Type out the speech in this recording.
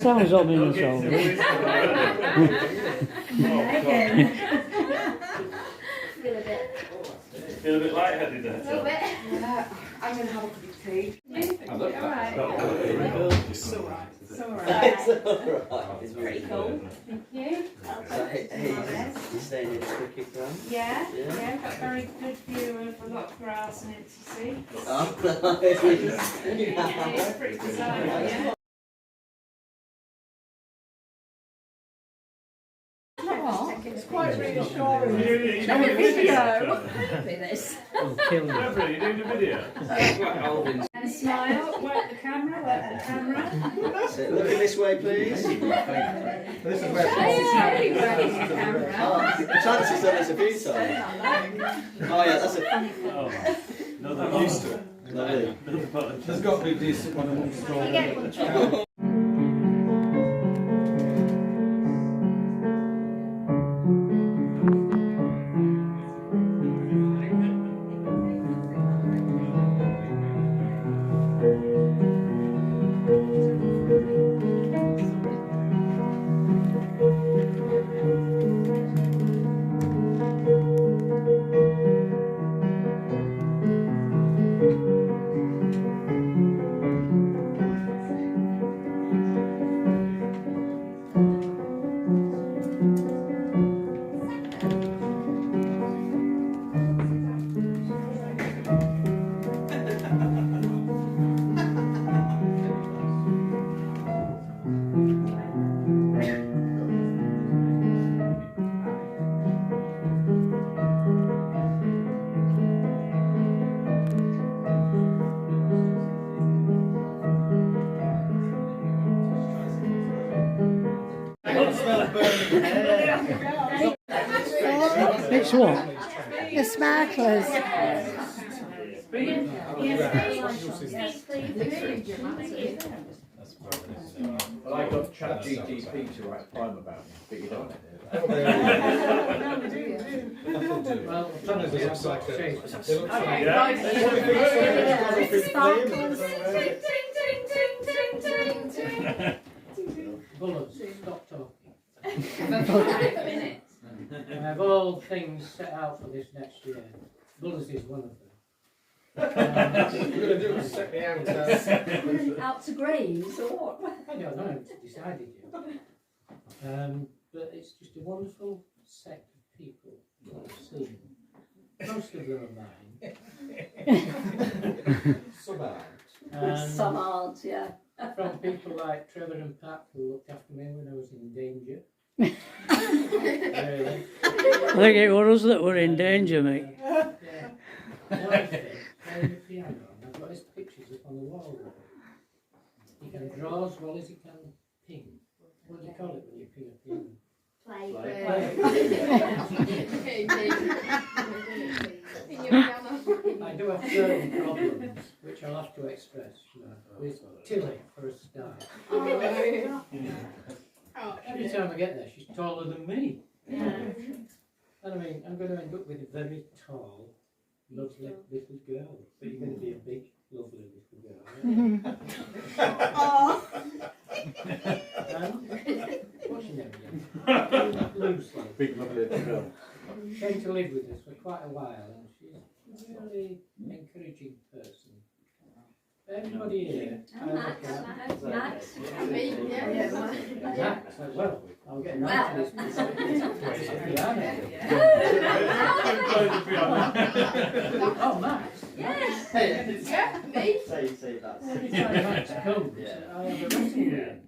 Sounds ominous, always. Feel a bit lightheaded there. A little bit. Yeah, I'm going to have a cup of tea. Alright. It's alright. It's alright. It's pretty cool. Thank you. Hey, you staying in the cricket ground? Yeah, got a very good view of a lot of grass and empty seats. Oh, Yeah, it's pretty bizarre, yeah. It's quite reassuring. Are you doing a video? Trevor, are you doing a video? And smile, work the camera, work the camera. That's it. Looking this way, please. This is very working the camera. The chances done this a few times. Oh yeah, that's a. Oh, no, they're used to it. Lovely. There's got to be a decent one amongst all. It's what? The sparklers. Well, I got ChatGPT to write a poem about me, but you don't. Well, sometimes it looks like Bullets, stop talking. I have all things set out for this next year. Bullets is one of them. We're going to do is set the out. Out to Greaves or what? I don't know, it's decided yet. But it's just a wonderful set of people that I've seen. Most of them are mine. Some out. And Some aren't, yeah. from people like Trevor and Pat who looked after me when I was in danger. Really. I think it was us that were in danger, mate. Yeah. Life playing the piano, and I've got his pictures up on the wall. He can draw as well as he can ping. What do you call it when you ping a piano? I do have certain problems which I'll have to express. With Tilly for a start. Every time I get there, she's taller than me. And I mean, I'm going to end up with a very tall, lovely little girl. But you're going to be a big, lovely little girl. What's your name again? Lucy. Big lovely little girl. Came to live with us for quite a while, and she's a really encouraging person. Everybody here. Max. Max, well, I'll get Max to this piano. Oh, Max. Yes. Hey, Yeah, me. say that. Every time Max comes, I have a wrestling game.